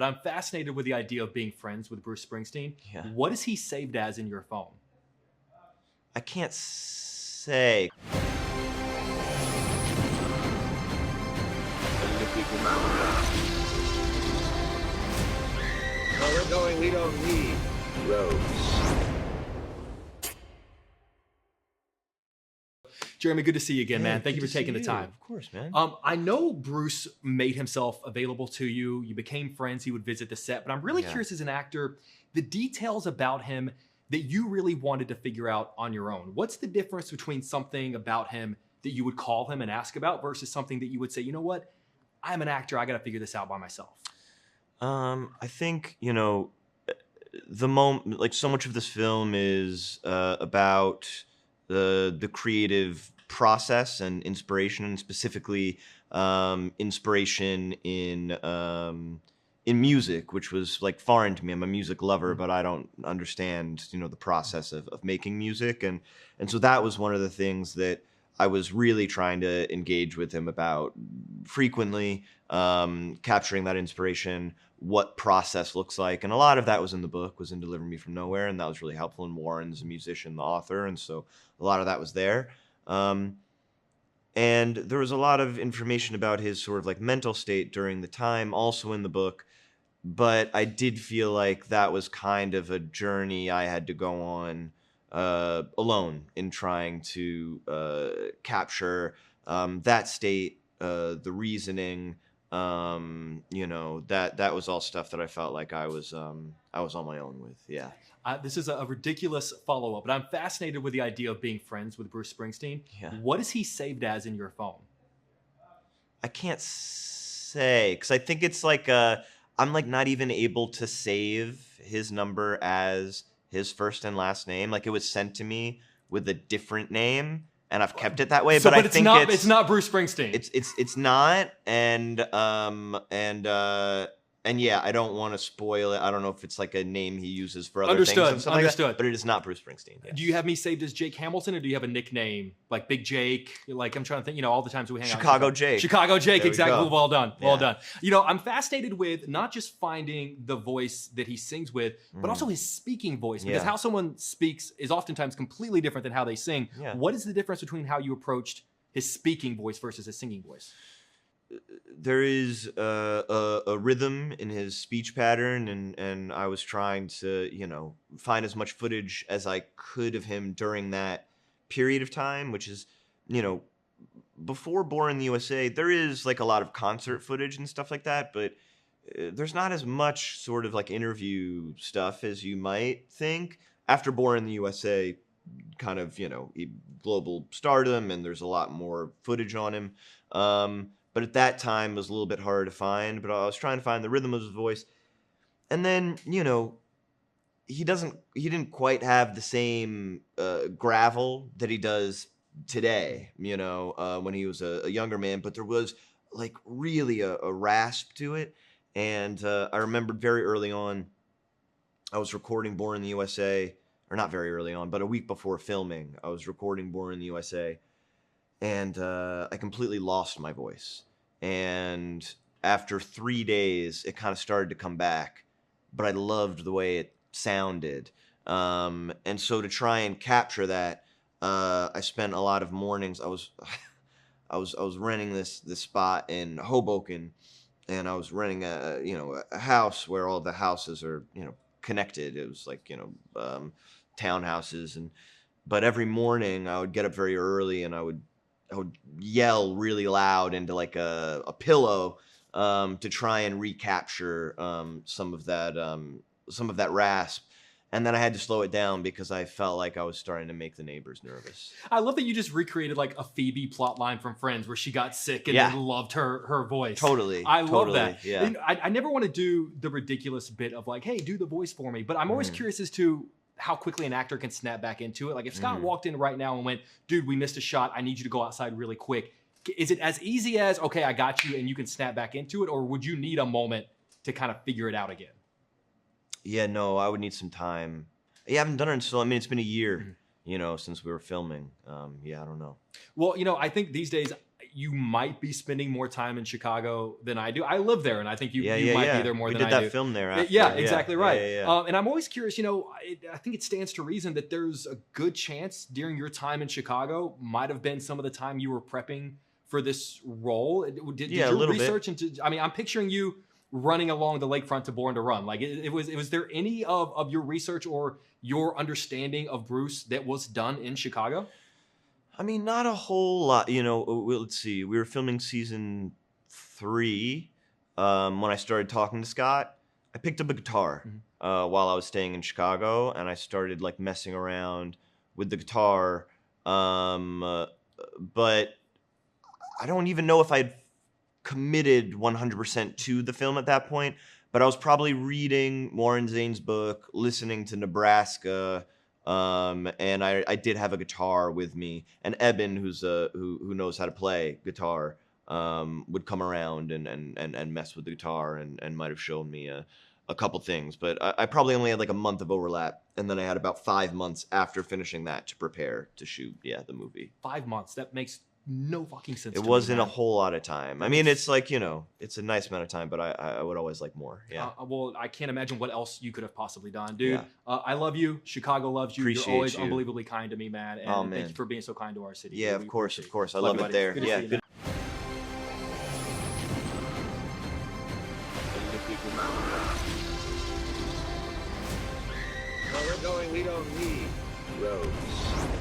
But I'm fascinated with the idea of being friends with Bruce Springsteen. Yeah. What is he saved as in your phone? I can't say. Where we're going, we don't need roads. Jeremy, good to see you again, man. Hey, Thank you good for to taking see the you. time. Of course, man. I know Bruce made himself available to you. You became friends. He would visit the set. But I'm really curious as an actor, the details about him that you really wanted to figure out on your own. What's the difference between something about him that you would call him and ask about versus something that you would say, you know what, I'm an actor. I got to figure this out by myself. I think, the moment, like so much of this film is about the creative process and inspiration, and specifically inspiration in music, which was like foreign to me. I'm a music lover, but I don't understand, the process of making music, and so that was one of the things that I was really trying to engage with him about frequently, capturing that inspiration, what process looks like. And a lot of that was in the book, was in Deliver Me From Nowhere, and that was really helpful. And Warren's a musician, the author, and so a lot of that was there. And there was a lot of information about his sort of like mental state during the time, also in the book. But I did feel like that was kind of a journey I had to go on alone in trying to capture that state, the reasoning. That was all stuff that I felt like I was on my own with. Yeah. This is a ridiculous follow-up, but I'm fascinated with the idea of being friends with Bruce Springsteen. Yeah. What is he saved as in your phone? I can't say, because I think it's like I'm like not even able to save his number as his first and last name. Like it was sent to me with a different name, and I've kept it that way. So, but I it's think not. It's not Bruce Springsteen. It's not, and yeah, I don't want to spoil it. I don't know if it's like a name he uses for other things and stuff like that, but it is not Bruce Springsteen. Yes. Do you have me saved as Jake Hamilton, or do you have a nickname like Big Jake? Like I'm trying to think. All the times we hang out. Chicago Jake. Chicago Jake. There we Exactly. go. Well done. Yeah. Well done. I'm fascinated with not just finding the voice that he sings with, but also his speaking voice, because how someone speaks is oftentimes completely different than how they sing. Yeah. What is the difference between how you approached his speaking voice versus his singing voice? There is a rhythm in his speech pattern, and I was trying to, find as much footage as I could of him during that period of time, which is, before Born in the USA. There is like a lot of concert footage and stuff like that, but there's not as much sort of like interview stuff as you might think. After Born in the USA, kind of, global stardom, and there's a lot more footage on him. But at that time, it was a little bit harder to find. But I was trying to find the rhythm of his voice. And then, he didn't quite have the same gravel that he does today, when he was a younger man. But there was, like, really a rasp to it. And I remembered very early on, I was recording Born in the USA. Or not very early on, but a week before filming, I was recording Born in the USA. And I completely lost my voice. And after 3 days, it kind of started to come back, but I loved the way it sounded. And so to try and capture that, I spent a lot of mornings. I was renting this spot in Hoboken, and I was renting a house where all the houses are connected. It was like townhouses, but every morning I would get up very early and I would yell really loud into like a pillow to try and recapture some of that rasp. And then I had to slow it down because I felt like I was starting to make the neighbors nervous. I love that you just recreated like a Phoebe plot line from Friends where she got sick and then loved her voice. Totally. I love that. Yeah. I never want to do the ridiculous bit of like, hey, do the voice for me. But I'm always curious as to how quickly an actor can snap back into it. Like if Scott walked in right now and went, dude, we missed a shot. I need you to go outside really quick. Is it as easy as, okay, I got you and you can snap back into it? Or would you need a moment to kind of figure it out again? Yeah, no, I would need some time. I haven't done it so, it's been a year, since we were filming. I don't know. Well, I think these days you might be spending more time in Chicago than I do. I live there, and I think you might be there more we than I do. did that film there after. Yeah, exactly right. Yeah. And I'm always curious, I think it stands to reason that there's a good chance during your time in Chicago might have been some of the time you were prepping for this role. Did your research into, I mean, I'm picturing you running along the lakefront to Born to Run. Like, was there any of your research or your understanding of Bruce that was done in Chicago? I mean, not a whole lot. Let's see. We were filming season 3 when I started talking to Scott. I picked up a guitar while I was staying in Chicago, and I started like messing around with the guitar. But I don't even know if I'd committed 100% to the film at that point. But I was probably reading Warren Zane's book, listening to Nebraska. And I did have a guitar with me, and Eben, who knows how to play guitar, would come around and mess with the guitar and might have shown me a couple things. But I probably only had like a month of overlap, and then I had about 5 months after finishing that to prepare to shoot the movie. 5 months. That makes no fucking sense. It wasn't a whole lot of time. I mean, it's like, it's a nice amount of time, but I would always like more. Yeah. Well, I can't imagine what else you could have possibly done, dude. Yeah. I love you. Chicago loves you. Appreciate You're always you. unbelievably kind to me, man. And thank you for being so kind to our city. Yeah, We of course. I love love you, it there. Good to Yeah. see you, Good. Where we're going, we don't need roads.